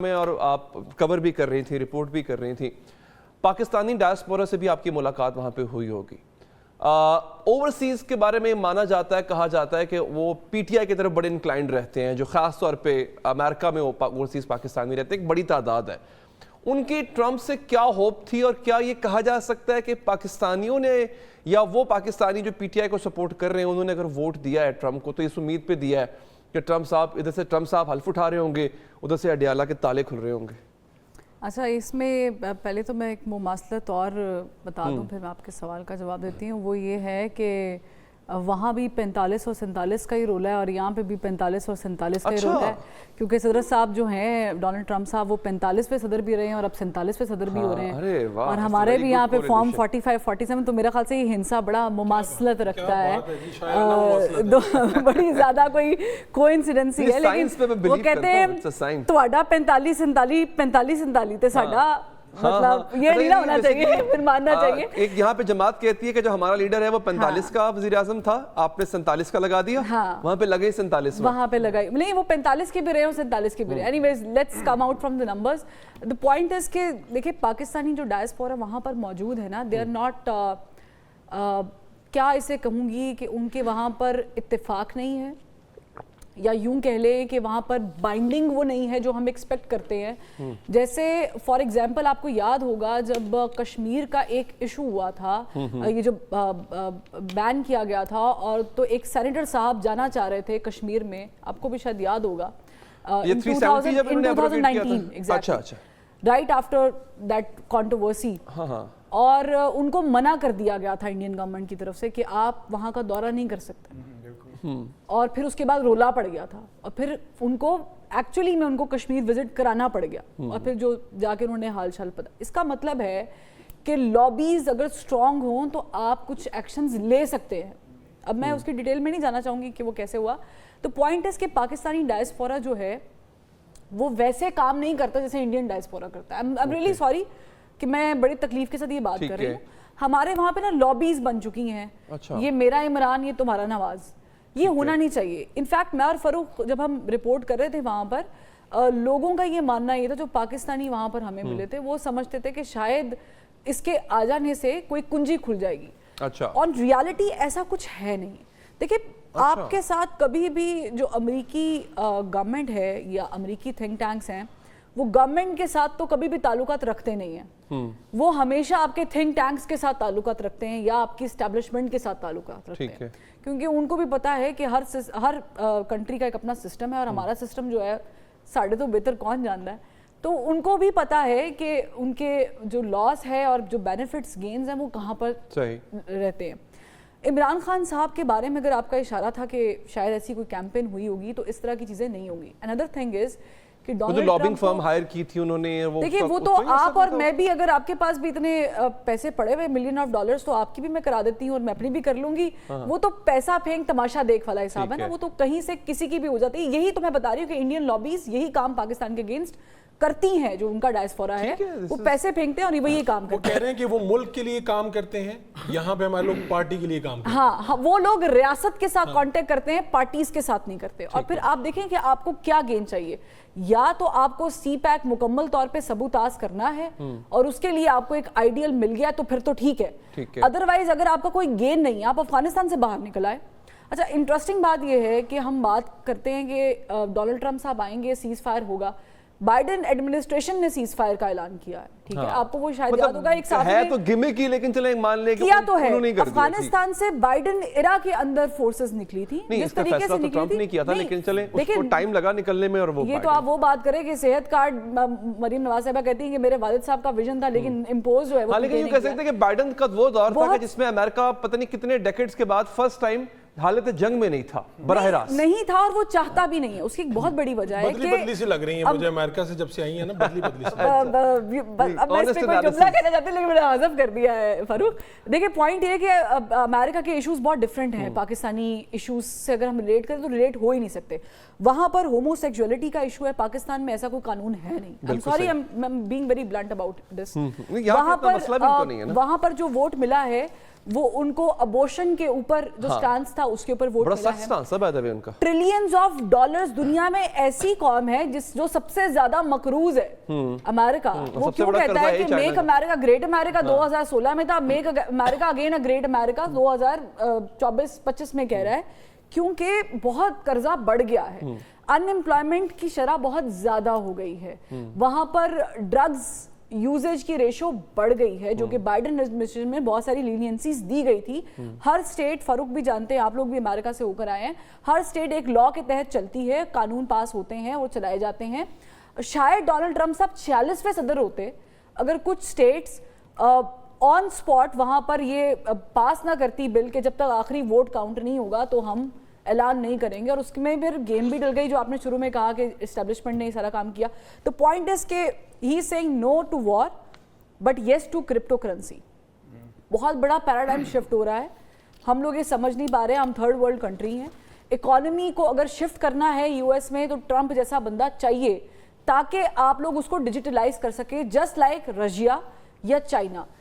میں اور آپ کور بھی کر رہی تھی، رپورٹ بھی کر رہی تھی، پاکستانی ڈائسپورا سے بھی آپ کی ملاقات وہاں پہ ہوئی ہوگی۔ اوورسیز کے بارے میں مانا جاتا ہے، کہا جاتا ہے کہ وہ پی ٹی آئی کی طرف بڑے انکلائنڈ رہتے ہیں، جو خاص طور پہ امریکہ میں اوورسیز پاکستانی رہتے ہیں، ایک بڑی تعداد ہے۔ ان کی ٹرمپ سے کیا ہوپ تھی، اور کیا یہ کہا جا سکتا ہے کہ پاکستانیوں نے یا وہ پاکستانی جو پی ٹی آئی کو سپورٹ کر رہے ہیں انہوں نے اگر ووٹ دیا ہے ٹرمپ کو تو اس امید پہ دیا ہے کہ ٹرمپ صاحب ادھر سے ٹرمپ صاحب حلف اٹھا رہے ہوں گے، ادھر سے اڈیالہ کے تالے کھل رہے ہوں گے؟ اچھا، اس میں پہلے تو میں ایک مماثلت اور بتا دوں، پھر میں آپ کے سوال کا جواب دیتی ہوں۔ وہ یہ ہے کہ وہاں بھی 45 اور 47 کا ہی رول ہے، اور یہاں پہ بھی 45 اور 47 کا ہی رول ہے، کیونکہ صدر صاحب جو ہیں ڈونلڈ ٹرمپ صاحب وہ 45ویں صدر بھی رہے ہیں اور اب 47ویں صدر بھی ہو رہے ہیں، اور ہمارے بھی یہاں پہ فارم 45 47، تو میرے خیال سے یہ ہنسا بڑا مماثلت رکھتا ہے، بڑی زیادہ کوئی کوئنسیڈنس ہی ہے، لیکن وہ کہتے ہیں تہاڈا 45 47 تے ساڈا مطلب یہ نہیں ہونا چاہیے، پھر ماننا چاہیے۔ ایک یہاں پہ جماعت کہتی ہے کہ جو ہمارا لیڈر ہے وہ 45 کا وزیر اعظم تھا، آپ نے 47 کا لگا دیا، وہاں پہ لگے 47، وہاں پہ لگائی نہیں، وہ 45 کے بھی رہے اور 47 کے بھی رہے۔ Anyways let's come out from the numbers. The point is کہ دیکھیں پاکستانی جو ڈائسپورا وہاں پر موجود ہے نا، they are not کیا اسے کہوں گی کہ ان کے وہاں پر اتفاق نہیں ہے، یا یوں کہہ لیں کہ وہاں پر بائنڈنگ وہ نہیں ہے جو ہم ایکسپیکٹ کرتے ہیں۔ جیسے فار ایگزامپل آپ کو یاد ہوگا جب کشمیر کا ایک ایشو ہوا تھا، یہ جو بین کیا گیا تھا، اور تو ایک سینیٹر صاحب جانا چاہ رہے تھے کشمیر میں، آپ کو بھی شاید یاد ہوگا، 2019 رائٹ آفٹر دیٹ کنٹروورسی، اور ان کو منع کر دیا گیا تھا انڈین گورنمنٹ کی طرف سے کہ آپ وہاں کا دورہ نہیں کر سکتے، اور پھر اس کے بعد رولا پڑ گیا تھا، اور پھر ان کو ایکچولی میں ان کو کشمیر وزٹ کرانا پڑ گیا، اور پھر جو جا کے انہوں نے حال چال پتا۔ اس کا مطلب ہے کہ لابیز اگر اسٹرانگ ہوں تو آپ کچھ ایکشنز لے سکتے ہیں۔ اب میں اس کی ڈیٹیل میں نہیں جانا چاہوں گی کہ وہ کیسے ہوا۔ تو پوائنٹ ہے کہ پاکستانی ڈائسپورا جو ہے وہ ویسے کام نہیں کرتا جیسے انڈین ڈائسپورا کرتا ہے۔ I'm really sorry کہ میں بڑی تکلیف کے ساتھ یہ بات کر رہی ہوں۔ ہمارے وہاں پہ نا لابیز بن چکی ہیں، یہ میرا عمران، یہ تمہارا نواز، یہ ہونا نہیں چاہیے۔ انفیکٹ میں اور فاروق جب ہم رپورٹ کر رہے تھے وہاں پر، لوگوں کا یہ ماننا یہ تھا، جو پاکستانی وہاں پر ہمیں ملے تھے، وہ سمجھتے تھے کہ شاید اس کے آ جانے سے کوئی کنجی کھل جائے گی، اور ریالٹی ایسا کچھ ہے نہیں۔ دیکھیں آپ کے ساتھ کبھی بھی جو امریکی گورنمنٹ ہے یا امریکی تھنک ٹینکس ہیں، وہ گورنمنٹ کے ساتھ تو کبھی بھی تعلقات رکھتے نہیں ہیں، وہ ہمیشہ آپ کے تھنک ٹینکس کے ساتھ تعلقات رکھتے ہیں یا آپ کی اسٹیبلشمنٹ کے ساتھ تعلقات رکھتے ہیں، کیونکہ ان کو بھی پتا ہے کہ ہر کنٹری کا ایک اپنا سسٹم ہے، اور ہمارا سسٹم جو ہے ساڑھے تو بہتر کون جانتا ہے، تو ان کو بھی پتا ہے کہ ان کے جو لاس ہے اور جو بینیفٹس گینز ہیں وہ کہاں پر رہتے ہیں۔ عمران خان صاحب کے بارے میں اگر آپ کا اشارہ تھا کہ شاید ایسی کوئی کیمپین ہوئی ہوگی، تو اس طرح کی چیزیں نہیں ہوں گی۔ another thing is کہ ڈونلڈ لابنگ فرم ہائر کی تھی انہوں نے، دیکھیں وہ تو آپ اور میں بھی، اگر آپ کے پاس بھی اتنے پیسے پڑے ہوئے $ملین تو آپ کی بھی میں کرا دیتی ہوں اور میں اپنی بھی کر لوں گی۔ وہ تو پیسہ پھینک تماشا دیکھ والا حساب ہے نا، وہ تو کہیں سے کسی کی بھی ہو جاتی ہے۔ یہی تو میں بتا رہی ہوں کہ انڈین لابیز یہی کام پاکستان کے اگینسٹ کرتی ہیں، جو ان کا ڈائسپورا ہے وہ پیسے پھینکتے ہیں اور وہی کام کرتے ہیں۔ وہ کہہ رہے ہیں کہ وہ ملک کے لیے کام کرتے ہیں، یہاں پہ ہمارے لوگ پارٹی کے لیے کام کرتے ہیں۔ ہاں، وہ لوگ ریاست کے ساتھ کانٹیکٹ کرتے ہیں، پارٹیز کے ساتھ نہیں کرتے۔ اور پھر آپ دیکھیں کہ آپ کو کیا گین چاہیے، یا تو آپ کو سی پیک مکمل طور پہ سبوتاز کرنا ہے اور اس کے لیے آپ کو ایک آئیڈیل مل گیا تو پھر تو ٹھیک ہے، ادروائز اگر آپ کا کوئی گین نہیں ہے آپ افغانستان سے باہر نکل آئے۔ اچھا، انٹرسٹنگ بات یہ ہے کہ ہم بات کرتے ہیں کہ ڈونلڈ ٹرمپ صاحب آئیں گے، سیز فائر ہوگا، بائیڈن ایڈمنسٹریشن نے سیز فائر کا اعلان کیا ہے، ٹھیک ہے، آپ کو وہ شاید یاد ہوگا، ایک ساتھ ہے تو گمک ہی، لیکن چلیں مان لیں کیا تو ہے۔ افغانستان سے بائیڈن ایرا کے اندر فورسز نکلی تھی، جس طریقے سے نکلی تھی، نہیں کیا تھا، لیکن چلیں اس کو ٹائم لگا نکلنے میں، اور وہ یہ تو آپ وہ بات کریں کہ صحت کارڈ، مریم نواز صاحبہ کہتی ہیں کہ میرے والد صاحب کا ویژن تھا لیکن امپوز جو ہے وہ، لیکن یہ کہہ سکتے ہیں کہ بائیڈن کا وہ دور تھا کہ جس میں امریکہ پتہ نہیں کتنے ڈیکیڈز کے بعد فرسٹ ٹائم حالت جنگ میں نہیں تھا، براہ راست نہیں تھا، اور وہ چاہتا بھی نہیں ہے۔ اس کی ایک بہت بڑی وجہ ہے کہ بدلی سی لگ رہی ہیں مجھے امریکہ سے جب سے آئی ہیں نا، بدلی سی۔ اب میں اس پہ کوئی جملہ کہنا چاہتی ہوں لیکن میں نے حذف کر دیا ہے فاروق۔ دیکھیں پوائنٹ یہ ہے کہ امریکہ کے ایشوز بہت ڈفرینٹ ہیں پاکستانی ایشوز سے، اگر ہم ریلیٹ کریں تو ریلیٹ ہو ہی نہیں سکتے۔ وہاں پر ہومو سیکچولیٹی کا ایشو ہے، پاکستان میں ایسا کوئی قانون ہے نہیں۔ I'm sorry, I'm being very blunt about this۔ وہاں پر جو ووٹ ملا ہے وہ ان کو ابورشن کے اوپر جو سٹانس تھا اس کے اوپر ووٹ بڑا ملا سخت ہے. سٹانس ہے بائی ان کا. ٹریلینز آف ڈالرز دنیا میں ایسی قوم ہے جو سب سے زیادہ مقروض ہے امریکہ. وہ کیوں کہتا ہے کہ میک امریکہ گریٹ امریکہ 2016 میں تھا, make America again a great America 2024-25 میں کہہ رہا ہے, کیونکہ بہت قرضہ بڑھ گیا ہے, ان امپلائمنٹ کی شرح بہت زیادہ ہو گئی ہے, وہاں پر ڈرگز یوزیج کی ریشو بڑھ گئی ہے, جو کہ بائیڈن ایڈمنسٹریشن میں بہت ساری لینینسیز دی گئی تھی. ہر سٹیٹ, فاروق بھی جانتے ہیں, آپ لوگ بھی امریکہ سے ہو کر آئے ہیں, ہر سٹیٹ ایک لا کے تحت چلتی ہے, قانون پاس ہوتے ہیں, وہ چلائے جاتے ہیں. شاید ڈونلڈ ٹرمپ صاحب 46ویں صدر ہوتے اگر کچھ سٹیٹس آن سپاٹ وہاں پر یہ پاس نہ کرتی بل کہ جب تک آخری ووٹ کاؤنٹ نہیں ہوگا تو ہم اعلان نہیں کریں گے. اور اس میں پھر گیم بھی ڈل گئی, جو آپ نے شروع میں کہا کہ اسٹیبلشمنٹ نے یہ سارا کام کیا. تو پوائنٹ از کہ he is saying no to war but yes to crypto currency. بہت بڑا پیراڈائم شفٹ ہو رہا ہے, ہم لوگ یہ سمجھ نہیں پا رہے ہیں. ہم تھرڈ ورلڈ کنٹری ہیں, اکانومی کو اگر شفٹ کرنا ہے یو ایس میں تو ٹرمپ جیسا بندہ چاہیے تاکہ آپ لوگ اس کو ڈیجیٹلائز کر سکیں, جسٹ لائک رشیا یا چائنا.